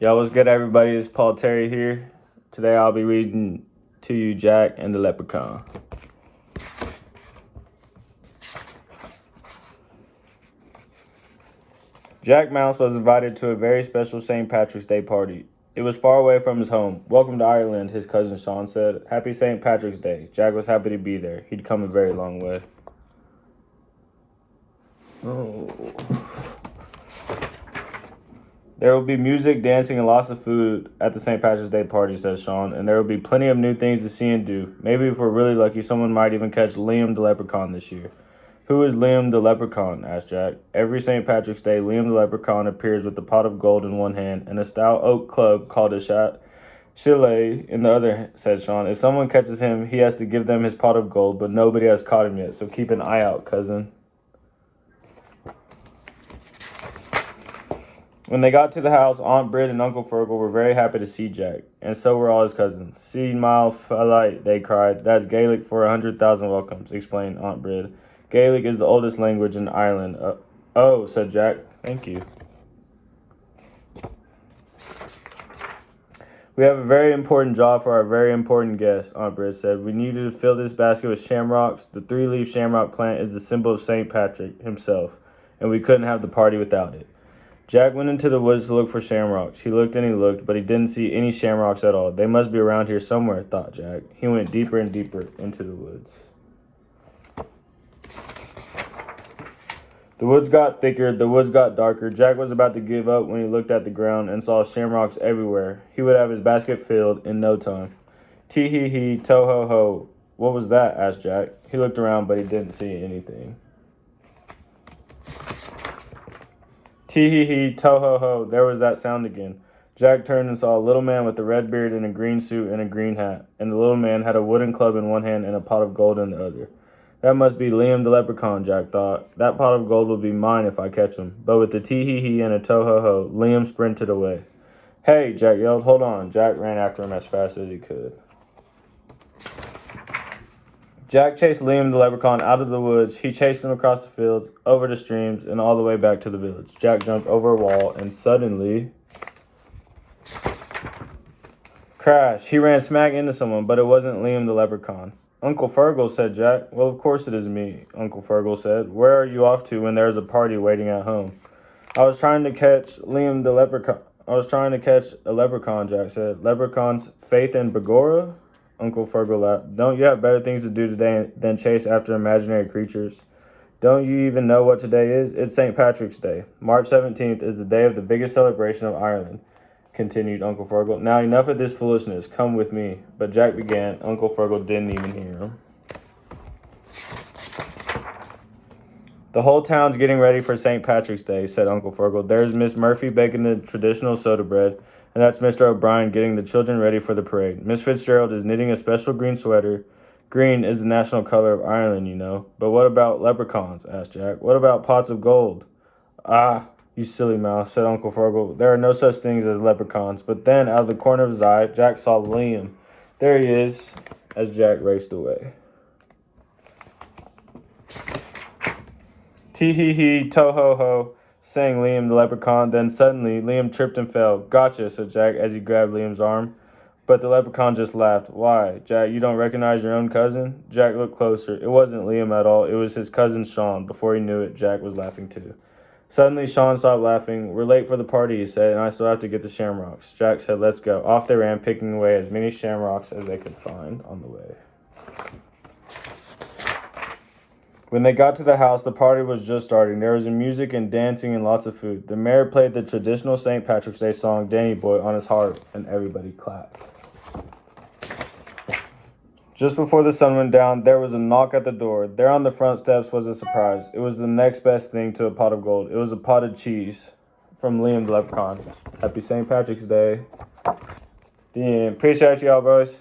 Yo, what's good, everybody? It's Paul Terry here. Today I'll be reading to you Jack and the Leprechaun. Jack Mouse was invited to a very special St. Patrick's Day party. It was far away from his home. Welcome to Ireland, his cousin Sean said. Happy St. Patrick's Day. Jack was happy to be there. He'd come a very long way. There will be music, dancing, and lots of food at the St. Patrick's Day party, says Sean, and there will be plenty of new things to see and do. Maybe if we're really lucky, someone might even catch Liam the Leprechaun this year. Who is Liam the Leprechaun? Asked Jack. Every St. Patrick's Day, Liam the Leprechaun appears with a pot of gold in one hand and a stout oak club called a shillelagh in the other, said Sean. If someone catches him, he has to give them his pot of gold, but nobody has caught him yet, so keep an eye out, cousin. When they got to the house, Aunt Brid and Uncle Fergal were very happy to see Jack, and so were all his cousins. "See, Mile Falite," they cried. "That's Gaelic for 100,000 welcomes," explained Aunt Brid. "Gaelic is the oldest language in Ireland." Oh, said Jack. "Thank you." "We have a very important job for our very important guest," Aunt Brid said. "We need you to fill this basket with shamrocks. The three-leaf shamrock plant is the symbol of St. Patrick himself, and we couldn't have the party without it." Jack went into the woods to look for shamrocks. He looked and he looked, but he didn't see any shamrocks at all. They must be around here somewhere, thought Jack. He went deeper and deeper into the woods. The woods got thicker, the woods got darker. Jack was about to give up when he looked at the ground and saw shamrocks everywhere. He would have his basket filled in no time. Tee-hee-hee, to-ho-ho. What was that? Asked Jack. He looked around, but he didn't see anything. Tee-hee-hee, to-ho-ho, there was that sound again. Jack turned and saw a little man with a red beard and a green suit and a green hat, and the little man had a wooden club in one hand and a pot of gold in the other. That must be Liam the Leprechaun, Jack thought. That pot of gold will be mine if I catch him. But with the tee-hee-hee and a to-ho-ho, Liam sprinted away. "Hey," Jack yelled, "hold on." Jack ran after him as fast as he could. Jack chased Liam the Leprechaun out of the woods. He chased him across the fields, over the streams, and all the way back to the village. Jack jumped over a wall, and suddenly... crash! He ran smack into someone, but it wasn't Liam the Leprechaun. "Uncle Fergal," said Jack. "Well, of course it is me," Uncle Fergal said. "Where are you off to when there's a party waiting at home?" "I was trying to catch Liam the Leprechaun." "I was trying to catch a leprechaun," Jack said. "Leprechauns, Faith and Begorra?" Uncle Fergal laughed. "Don't you have better things to do today than chase after imaginary creatures? Don't you even know what today is? It's St. Patrick's Day. March 17th is the day of the biggest celebration of Ireland," continued Uncle Fergal. "Now enough of this foolishness. Come with me." But Jack began. Uncle Fergal didn't even hear him. "The whole town's getting ready for St. Patrick's Day," said Uncle Fergal. "There's Miss Murphy baking the traditional soda bread, and that's Mr. O'Brien getting the children ready for the parade. Miss Fitzgerald is knitting a special green sweater. Green is the national color of Ireland, you know." "But what about leprechauns?" asked Jack. "What about pots of gold?" "Ah, you silly mouse," said Uncle Fergal. "There are no such things as leprechauns." But then, out of the corner of his eye, Jack saw Liam. "There he is," as Jack raced away. "Tee-hee-hee, to-ho-ho," sang Liam the Leprechaun. Then suddenly, Liam tripped and fell. "Gotcha," said Jack as he grabbed Liam's arm. But the Leprechaun just laughed. "Why, Jack, you don't recognize your own cousin?" Jack looked closer. It wasn't Liam at all. It was his cousin Sean. Before he knew it, Jack was laughing too. Suddenly, Sean stopped laughing. "We're late for the party," he said, "and I still have to get the shamrocks." Jack said, "Let's go." Off they ran, picking away as many shamrocks as they could find on the way. When they got to the house, the party was just starting. There was music and dancing and lots of food. The mayor played the traditional St. Patrick's Day song, "Danny Boy," on his harp, and everybody clapped. Just before the sun went down, there was a knock at the door. There on the front steps was a surprise. It was the next best thing to a pot of gold. It was a pot of cheese from Liam the Leprechaun. Happy St. Patrick's Day. The end. Appreciate y'all, boys.